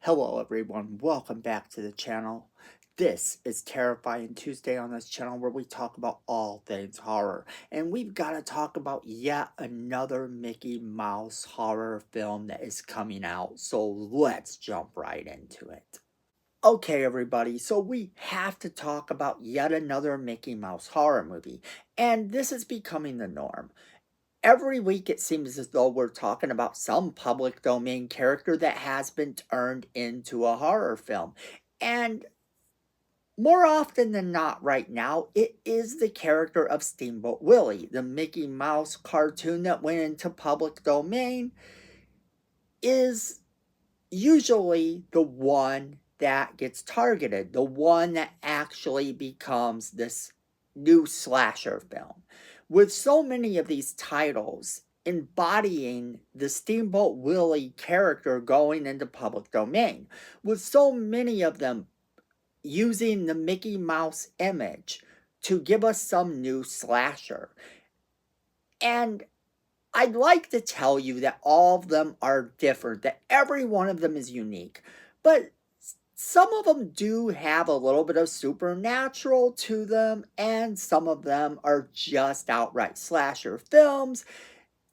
Hello everyone, welcome back to the channel. This is Terrifying Tuesday on this channel where we talk about all things horror. And we've got to talk about yet another Mickey Mouse horror film that is coming out. So let's jump right into it. Okay everybody, so we have to talk about yet another Mickey Mouse horror movie. And this is becoming the norm. Every week it seems as though we're talking about some public domain character that has been turned into a horror film. And more often than not right now, it is the character of Steamboat Willie, the Mickey Mouse cartoon that went into public domain, is usually the one that gets targeted, the one that actually becomes this new slasher film. With so many of these titles embodying the Steamboat Willie character going into public domain, with so many of them using the Mickey Mouse image to give us some new slasher. And I'd like to tell you that all of them are different, that every one of them is unique, but some of them do have a little bit of supernatural to them, and some of them are just outright slasher films.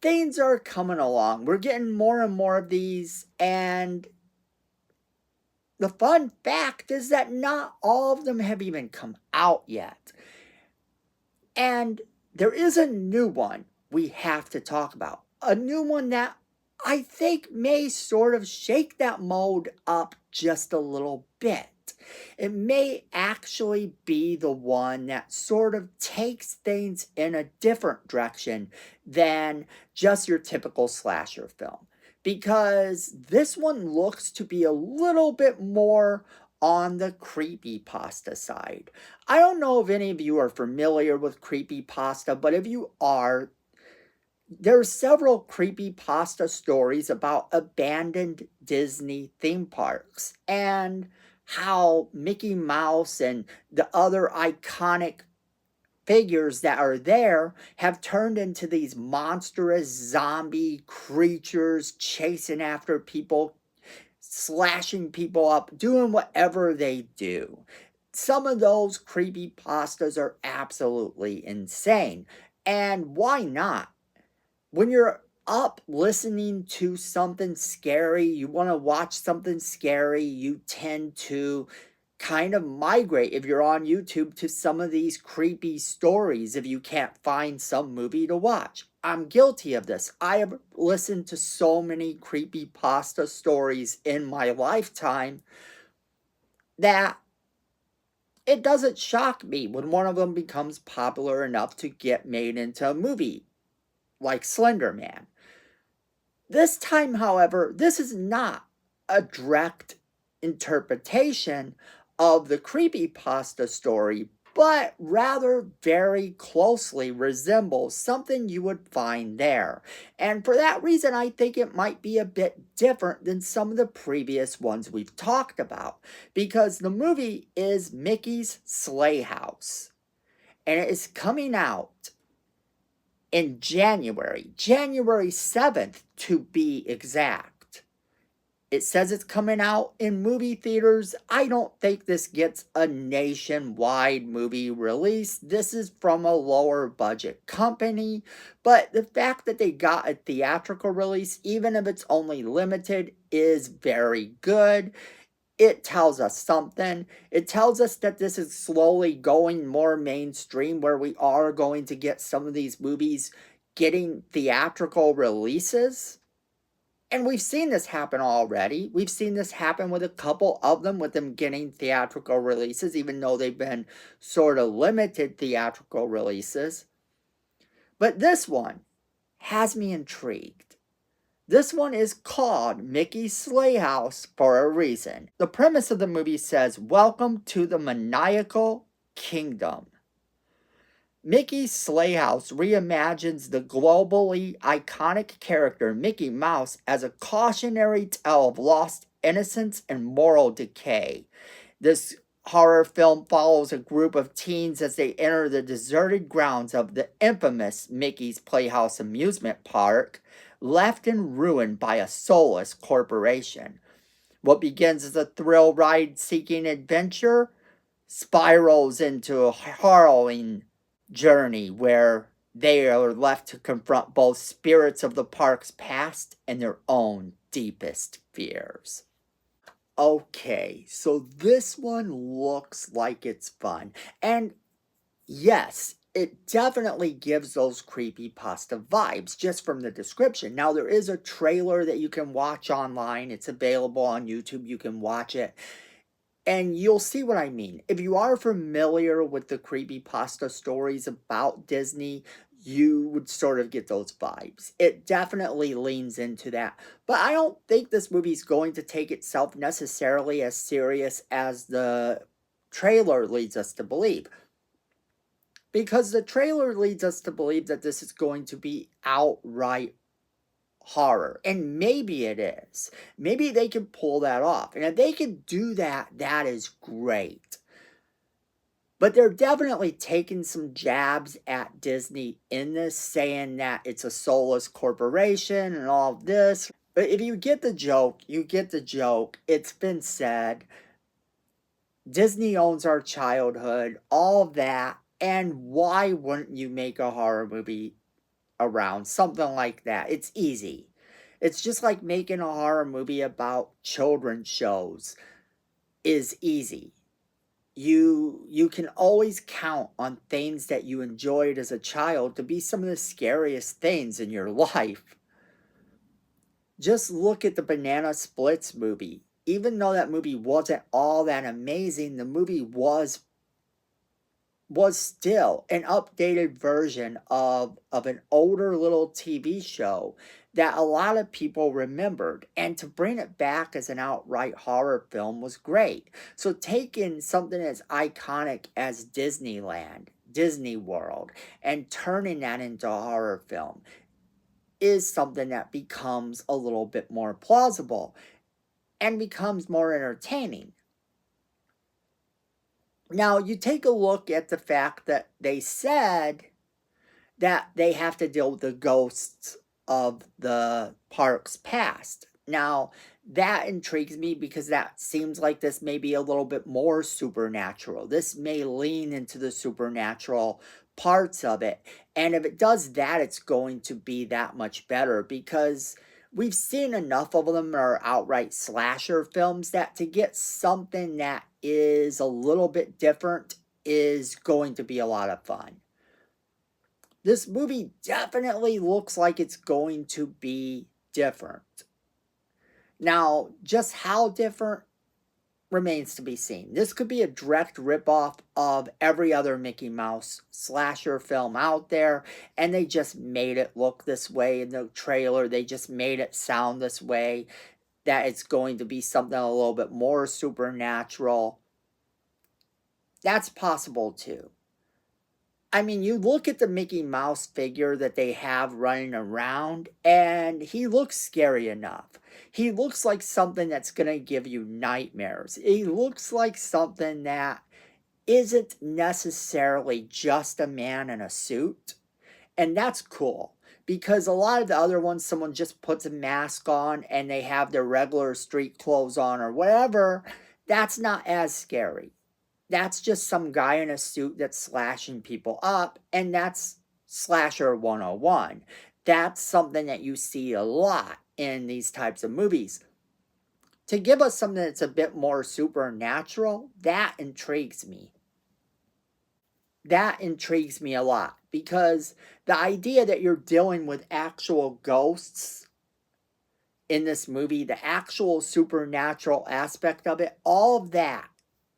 Things are coming along. We're getting more and more of these, and the fun fact is that not all of them have even come out yet. And there is a new one we have to talk about. A new one that I think may sort of shake that mold up just a little bit. It may actually be the one that sort of takes things in a different direction than just your typical slasher film. Because this one looks to be a little bit more on the creepypasta side. I don't know if any of you are familiar with creepypasta, but if you are, there are several creepypasta stories about abandoned Disney theme parks and how Mickey Mouse and the other iconic figures that are there have turned into these monstrous zombie creatures chasing after people, slashing people up, doing whatever they do. Some of those creepypastas are absolutely insane. And why not? When you're up listening to something scary, you want to watch something scary, you tend to kind of migrate, if you're on YouTube, to some of these creepy stories if you can't find some movie to watch. I'm guilty of this. I have listened to so many creepypasta stories in my lifetime that it doesn't shock me when one of them becomes popular enough to get made into a movie, like Slender Man. This time, however, this is not a direct interpretation of the creepypasta story, but rather very closely resembles something you would find there. And for that reason, I think it might be a bit different than some of the previous ones we've talked about, because the movie is Mickey's Slayhouse, and it is coming out in January 7th to be exact. It says it's coming out in movie theaters. I don't think this gets a nationwide movie release. This is from a lower budget company, but the fact that they got a theatrical release, even if it's only limited, is very good. It tells us something. It tells us that this is slowly going more mainstream, where we are going to get some of these movies getting theatrical releases. And we've seen this happen already. We've seen this happen with a couple of them, with them getting theatrical releases, even though they've been sort of limited theatrical releases. But this one has me intrigued. This one is called Mickey's Slayhouse for a reason. The premise of the movie says, "Welcome to the Maniacal Kingdom." Mickey's Slayhouse reimagines the globally iconic character Mickey Mouse as a cautionary tale of lost innocence and moral decay. This horror film follows a group of teens as they enter the deserted grounds of the infamous Mickey's Playhouse amusement park, left in ruin by a soulless corporation. What begins as a thrill ride seeking adventure spirals into a harrowing journey where they are left to confront both spirits of the park's past and their own deepest fears. Okay, so this one looks like it's fun. And yes, it definitely gives those creepy pasta vibes just from the description. Now, there is a trailer that you can watch online. It's available on YouTube. You can watch it. And you'll see what I mean. If you are familiar with the creepypasta stories about Disney, you would sort of get those vibes. It definitely leans into that. But I don't think this movie's going to take itself necessarily as serious as the trailer leads us to believe. Because the trailer leads us to believe that this is going to be outright horror. And maybe it is. Maybe they can pull that off. And if they can do that, that is great. But they're definitely taking some jabs at Disney in this, saying that it's a soulless corporation and all of this. But if you get the joke, you get the joke. It's been said. Disney owns our childhood, all of that. And why wouldn't you make a horror movie around something like that? It's easy. It's just like making a horror movie about children's shows is easy. You can always count on things that you enjoyed as a child to be some of the scariest things in your life. Just look at the Banana Splits movie. Even though that movie wasn't all that amazing, the movie was still an updated version of an older little TV show that a lot of people remembered. And to bring it back as an outright horror film was great. So taking something as iconic as Disneyland, Disney World, and turning that into a horror film is something that becomes a little bit more plausible and becomes more entertaining. Now, you take a look at the fact that they said that they have to deal with the ghosts of the park's past. Now, that intrigues me because that seems like this may be a little bit more supernatural. This may lean into the supernatural parts of it. And if it does that, it's going to be that much better because we've seen enough of them or outright slasher films that to get something that is a little bit different is going to be a lot of fun. This movie definitely looks like it's going to be different. Now, just how different remains to be seen. This could be a direct ripoff of every other Mickey Mouse slasher film out there, and they just made it look this way in the trailer. They just made it sound this way, that it's going to be something a little bit more supernatural. That's possible too. I mean, you look at the Mickey Mouse figure that they have running around, and he looks scary enough. He looks like something that's going to give you nightmares. He looks like something that isn't necessarily just a man in a suit. And that's cool. Because a lot of the other ones, someone just puts a mask on and they have their regular street clothes on or whatever. That's not as scary. That's just some guy in a suit that's slashing people up, and that's Slasher 101. That's something that you see a lot in these types of movies. To give us something that's a bit more supernatural, that intrigues me. That intrigues me a lot because the idea that you're dealing with actual ghosts in this movie, the actual supernatural aspect of it, all of that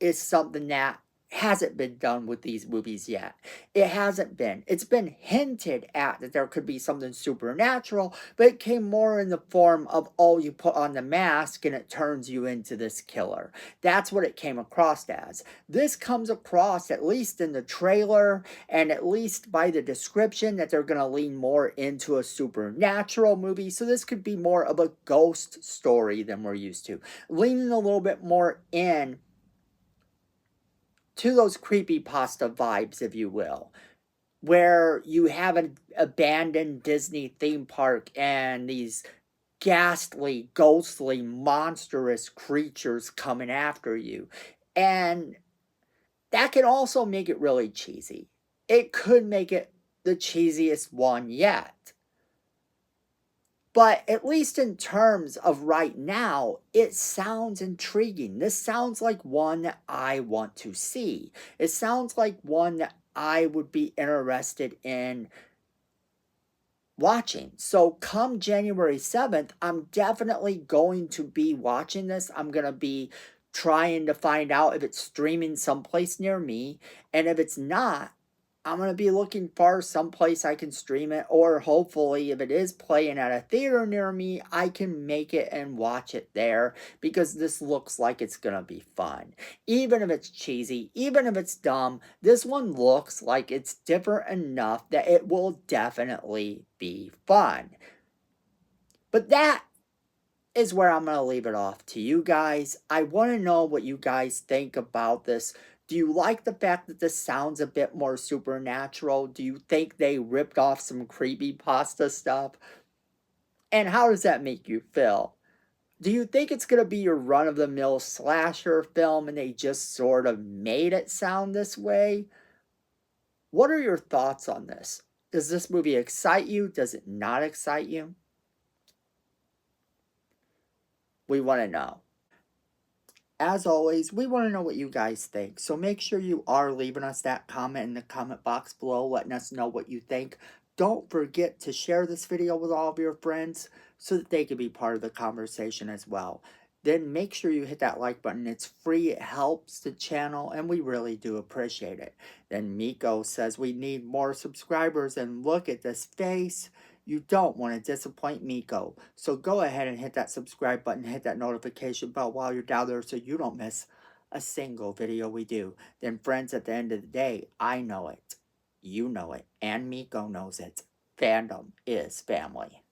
is something that hasn't been done with these movies yet. It hasn't been. It's been hinted at that there could be something supernatural, but it came more in the form of, oh, you put on the mask and it turns you into this killer. That's what it came across as. This comes across, at least in the trailer and at least by the description, that they're going to lean more into a supernatural movie. So this could be more of a ghost story than we're used to. Leaning a little bit more in to those creepypasta vibes, if you will, where you have an abandoned Disney theme park and these ghastly, ghostly, monstrous creatures coming after you. And that can also make it really cheesy. It could make it the cheesiest one yet. But at least in terms of right now, it sounds intriguing. This sounds like one that I want to see. It sounds like one that I would be interested in watching. So come January 7th, I'm definitely going to be watching this. I'm going to be trying to find out if it's streaming someplace near me. And if it's not, I'm going to be looking for someplace I can stream it, or hopefully if it is playing at a theater near me, I can make it and watch it there, because this looks like it's going to be fun. Even if it's cheesy, even if it's dumb, this one looks like it's different enough that it will definitely be fun. But that is where I'm going to leave it off to you guys. I want to know what you guys think about this. Do you like the fact that this sounds a bit more supernatural? Do you think they ripped off some creepypasta stuff? And how does that make you feel? Do you think it's going to be your run-of-the-mill slasher film and they just sort of made it sound this way? What are your thoughts on this? Does this movie excite you? Does it not excite you? We want to know. As always, we want to know what you guys think, so make sure you are leaving us that comment in the comment box below, letting us know what you think. Don't forget to share this video with all of your friends so that they can be part of the conversation as well. Then make sure you hit that like button. It's free, it helps the channel, and we really do appreciate it. Then Miko says we need more subscribers, and look at this face. You don't want to disappoint Miko. So go ahead and hit that subscribe button, hit that notification bell while you're down there so you don't miss a single video we do. Then friends, at the end of the day, I know it, you know it, and Miko knows it. Fandom is family.